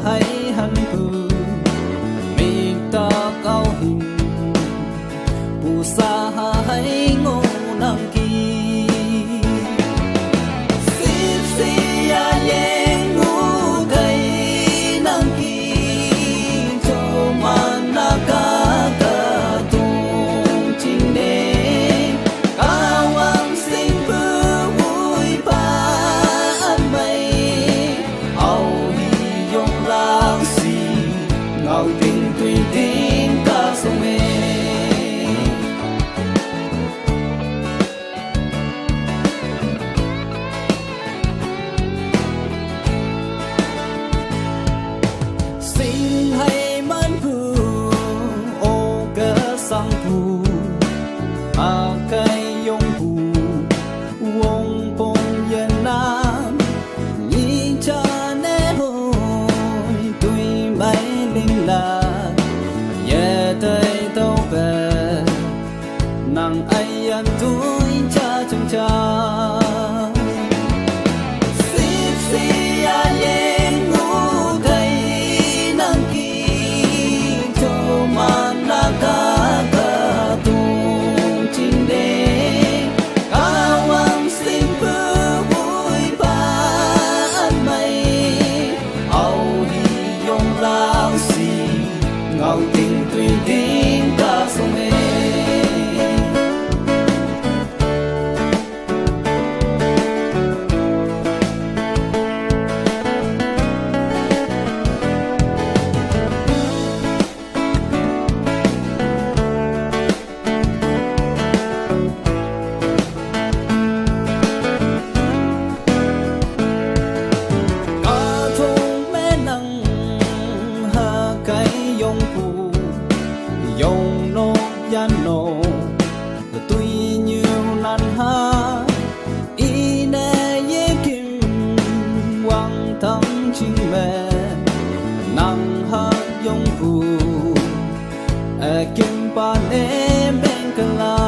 hay hân hư mi ta cao hình bù sa hay ngô năng kỳ xếp xì ya yên ngô thầy năng kỳ cho mà na ca ca tung chính nê cao ang sinh bơ vui ba ăn mây ao hi yong lang si ngao tình tùy tin ca sông mê sinh hay mãn phù ô cơ sang phù a cây yong phù wong bông yên nam nhìn cha nè hồn tùy mấy linh la ye tay tàu về nàng ai ăn tuổi cha trong cha xếp xì ya yên ngô thầy năng kỳ cho mà na ca ca tung chính đê cao ang sinh bơ vui ba ăn mây ao hi yong lang si ngao tình tùy tin ca sông mê ca thung mê nắng ha cái yong phù yong no yan no tuy nhiều nan ha y nè ye kim quang thắm chinh mẹ nàng ha yong phù kim pa em bên cala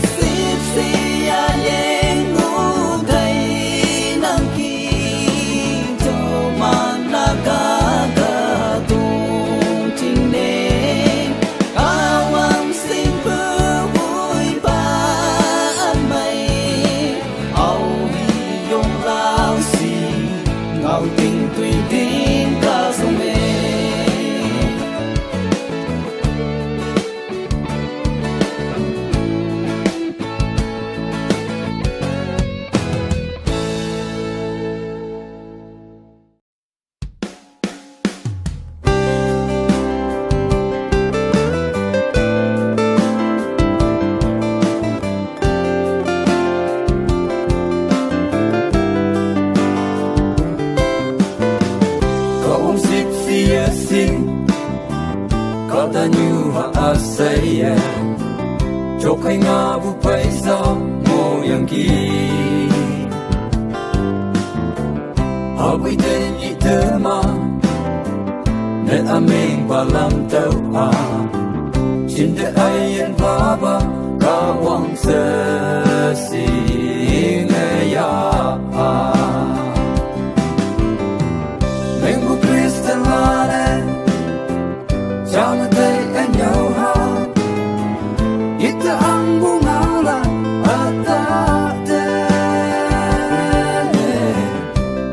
xếp xì ya yên ngô thầy năng kỳ cho mà na ca ca tung chính nê cao ang sinh bơ vui ba ăn mây ao hi yong lang si ngao tình tùy tin ca sông mê có ông xích xia xin có ta như hoa say cho khai nga bu phải sao ngô yang kỳ họ bị tên nhị thơ mà nên mình và làm tàu trên đời ai yên phá ba cả hoàng sơ si nghe ya mình bu Christian là nè chào mừng thấy anh nhau ha ít ta ăn bu ngao là ta thế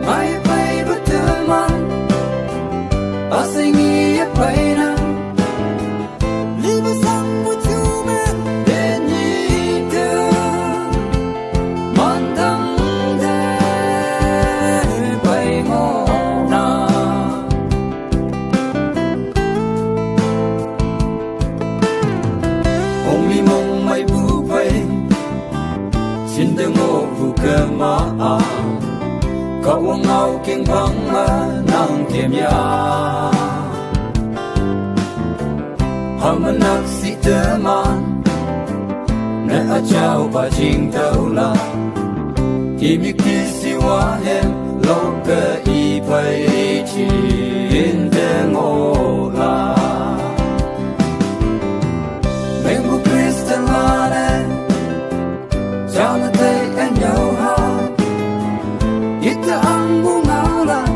mai bay bất thường man ta sinh ý bay na liebe sang bu chu men đến nhị thơ man thăng thế bay ngô na ông mi mong mai bu bay xin đừng ngô bu cơ mà có uống ngao kinh vắng mà nàng tiệm ya hầm nắc sĩ tơ man nè a chào bà chinh tàu la tìm những kỳ si hoa em lo cơ y bay chín tơ ngô la mình bu Christian la nè chào mừng thấy anh nhau ha ít ta ăn bu ngao la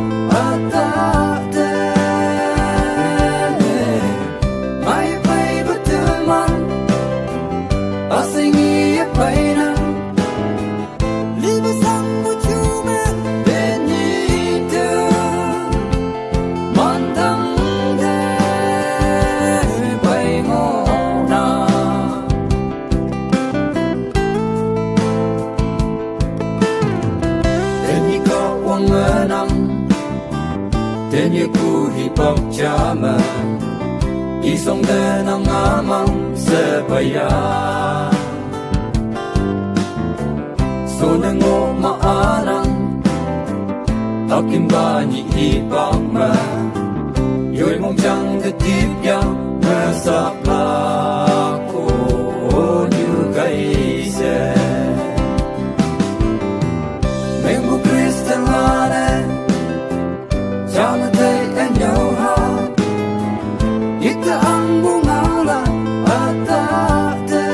tên như cũ hi bọc cha mà y song tên ang amang sẽ bay ya số nâng ngô mà anang takim ba nhị hi bọc mà yoi mong chăng để tiếp yang mà sắp la cô như cây xe mình bu Christian lane chào nó thấy em nhau ha ít ang bu ngao la ata te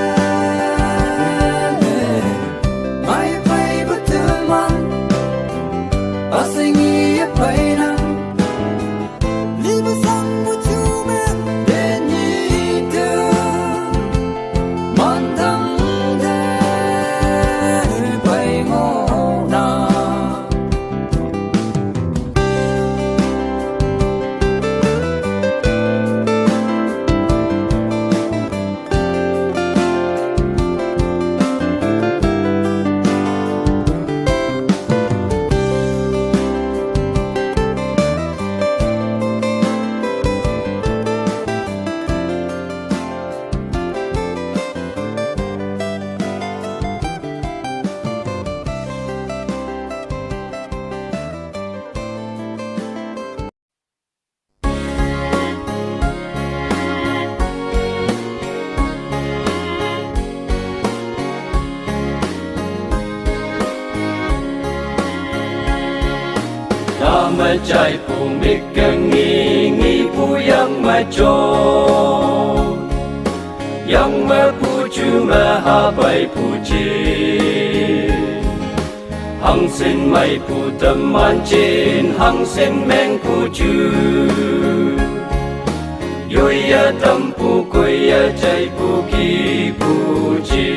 mai bay bất tử man asingi bay na mà chạy phù mít càng nghi phù yang mà cho yang mà phù chu mà ha bay phù chi hằng sinh mày phù tâm man trên hằng sinh men phù chu yoi ya tâm phù koi ya chạy phù ki phù chi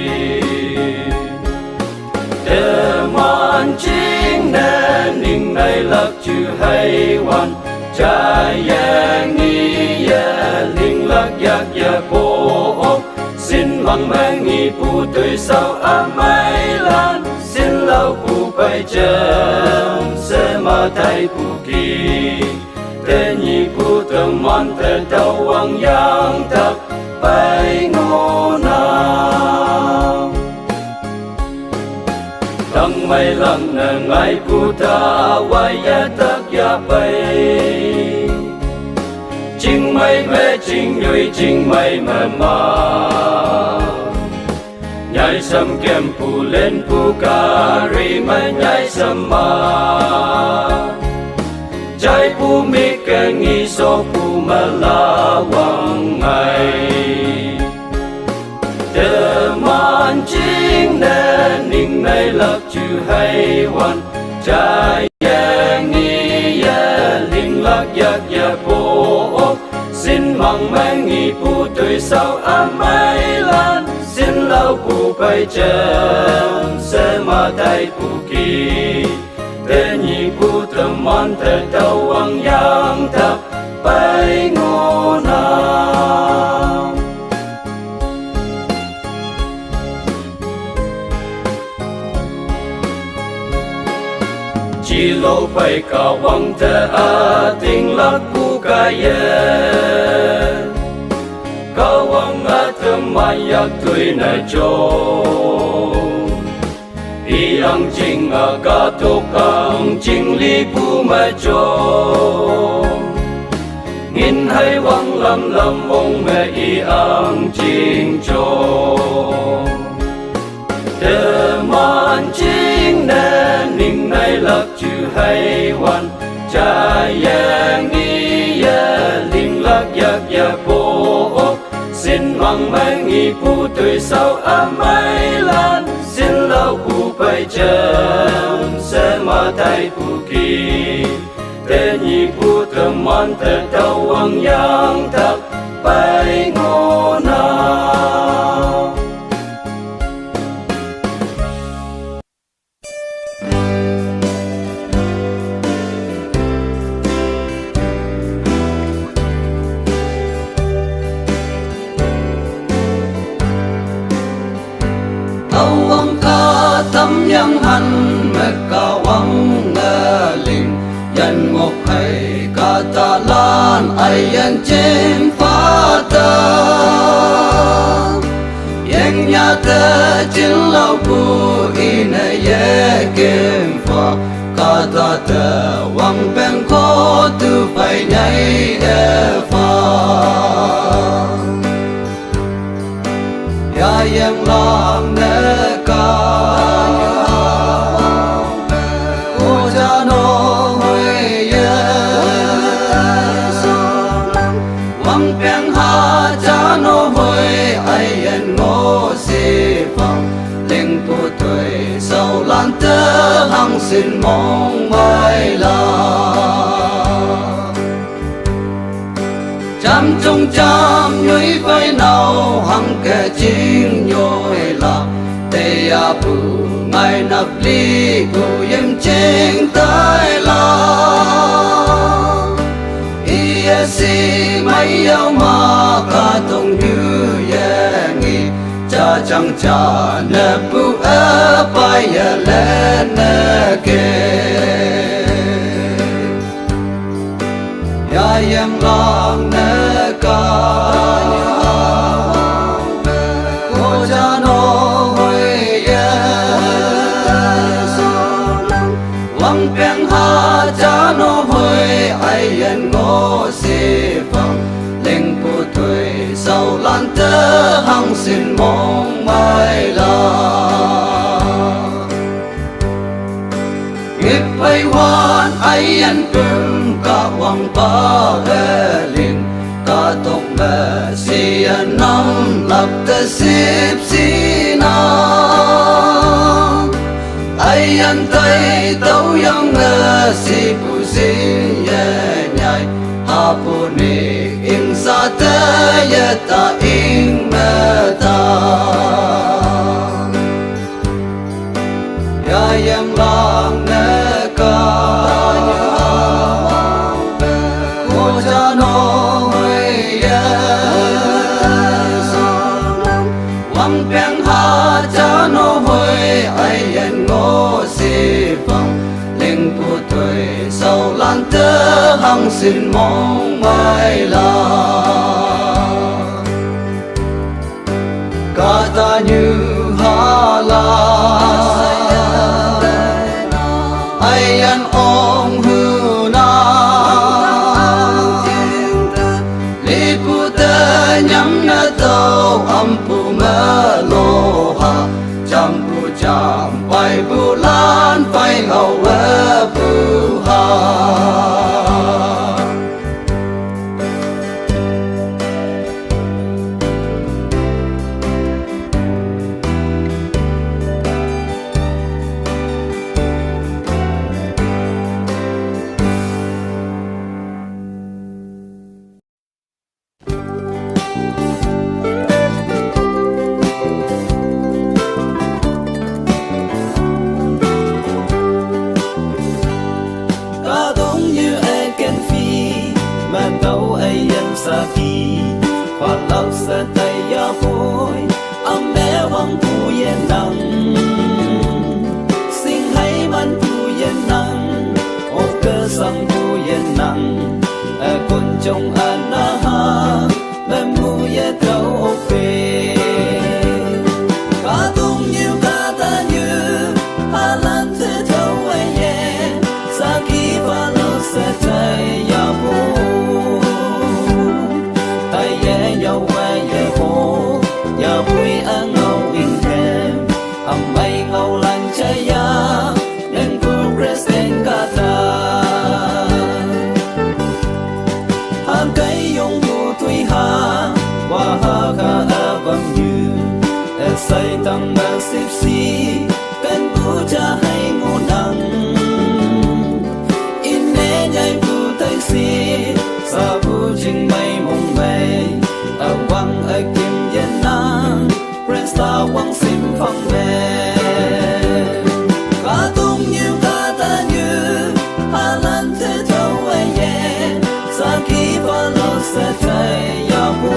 tâm man chính nên ninh này lạc chữ hay hoàn trái yang nghi ya linh lạc yak ya cô xin mong mang nghi phù tuổi sau mai lan xin lâu phù bay chân sẽ mà thay phù kỳ tên nhị phù tâm man thế đầu hoàng yang thật bay ngô nào tăng mây lăng nè ngay phù ta quay ya tất ya bay chính mây mẹ chính nhụy chính mây mà nhai sâm kem phù lên phù cà ri mà nhai sâm mà trái phù mi kê nghi số phù mà la hoàng ngày tơ man chính nên ninh này lạc chữ hay hoàn trái yang nghi ya linh lạc yak ya cô xin mong mang nghi phù tuổi sau mai lan xin lâu phù bay chân sẽ mà tay phù kỳ tên nhị phù tâm man thật đầu hoàng yang thật bay ngô nào chỉ lâu bay cả hoàng thế a tình lạc phù ca ye cao hoàng a thơm mai yak tuổi nè cho đi ăn chính a ca tục ăn chính lý phù mà cho nghìn hay hoàng lâm ông mẹ y ăn chính cho tơ man chính nên ninh này lạc chữ hay hoàn trái yang nghi ya linh lạc yak ya cô xin mong mang nghi phù tuổi sau mai lan xin lâu phù bay chân sẽ mà tay phù kỳ tên nhị phù tâm man thật đầu hoàng yang thật bay ngô nào tâm yang han mẹ cao wang linh chân ngọc hay cả ta lan ai ăn trên phá ta yang nhà ta chính lâu bu in ye kem phá cả ta wang beng khó tu phải nhảy e phá ya yang lam ne ca hăng xin mong mai là chăm trong chăm nhối vai nào hăng kẻ chính nhối là tê à bù ngày nạp ly cụ yếm chính tay là ia si mai yêu mà cả tông như nghi cha chẳng cha nè bu a bay lên nè kê ya yem lang nè ca cô cha nó hồi ye wang beng ha cha nó hồi ai yên ngô si phong linh bu tuổi sau lan tơ hăng xin mong mai là nghiệp bay hoan ai ăn cơm cả hoàng ba linh cả tông bè si ăn năm lập tơ xếp si na ai ăn tay tàu yang ngơ si bu si nhai ha bu ni in sa ta ya ta in ma ta ya yang lang ne ca cô cha nó hồi ya wang beng ha cha nó hồi ai yên ngô si phong linh bu tuổi sau lan tơ hăng xin mong mai là cả ta như hà la ai ăn ong hư na li pu tơ nhắm na tàu âm pu mơ lô ha chăm pu chăm bay bu lan bay ngầu ơ pu ha sa tay ya boy am me wang pu yen nang sing hai man pu yen nang o cơ sang pu yen nang a kun chong an na ha me mu ye trao o pe ka tung như ka ta như ha lan te thâu ai ye sa ki fa lo sa tay ya boy tay ye yo vui ăn ngâu in thêm âm bay ngâu lăn chạy ya nên cô present cả ta ham cây用路推下qua ha cả vang như say tăng mà xếp xí cần bu cha hay ngô nắng in nè nhảy bu tay xí sa bu trình bay mong bay ở quăng ở kim yên nắng ta quăng sim phăng về cả tung như cả ta như hà lan thế thâu ai ye sa khi và lo sẽ thay ya bu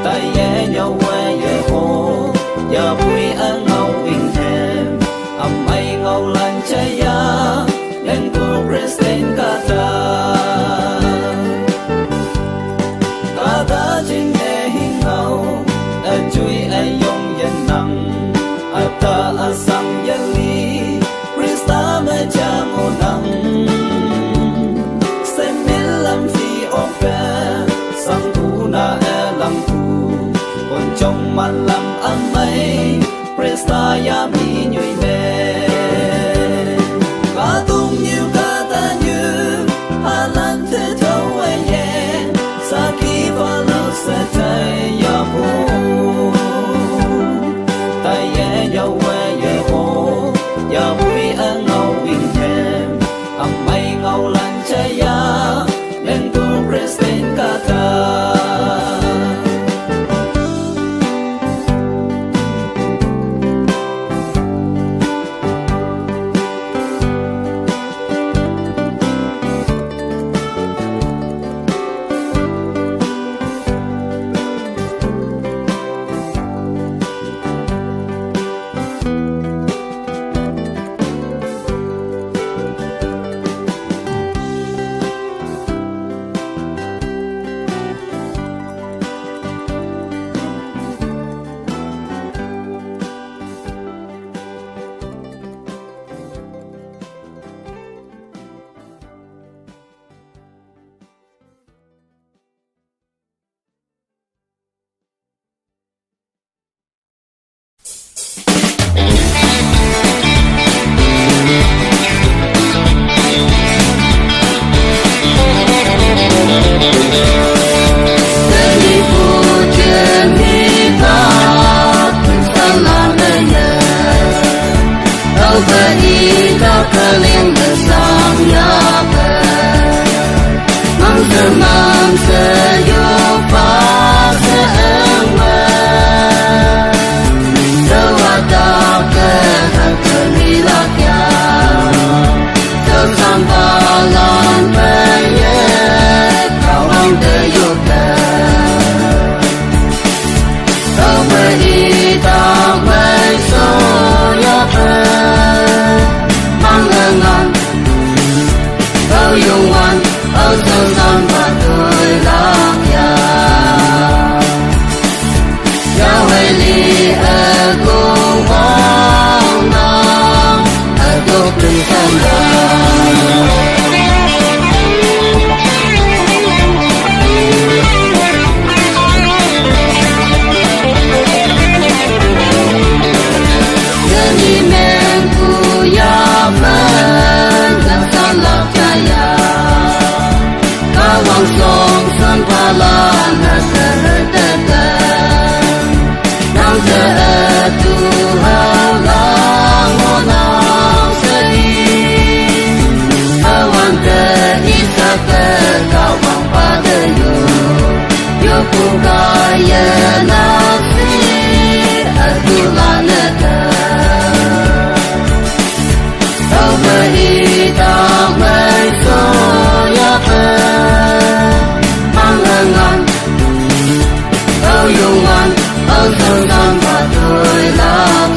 tay ye nhau ai ye ho ya vui ăn ngâu in thêm âm ai ngâu lan chạy ya man lam ang may presta ya mi nhụy mê có tung nhiều ca ta như hà lan thế thâu ai nhẹ sa khi và lâu sẽ thấy ya bu tay ye ya we ye ho ya vui ăn ngầu bình thêm âm mây ngầu lan chạy ya nên tu presten kata Âu dung anh âu sâu son và tuổi lạc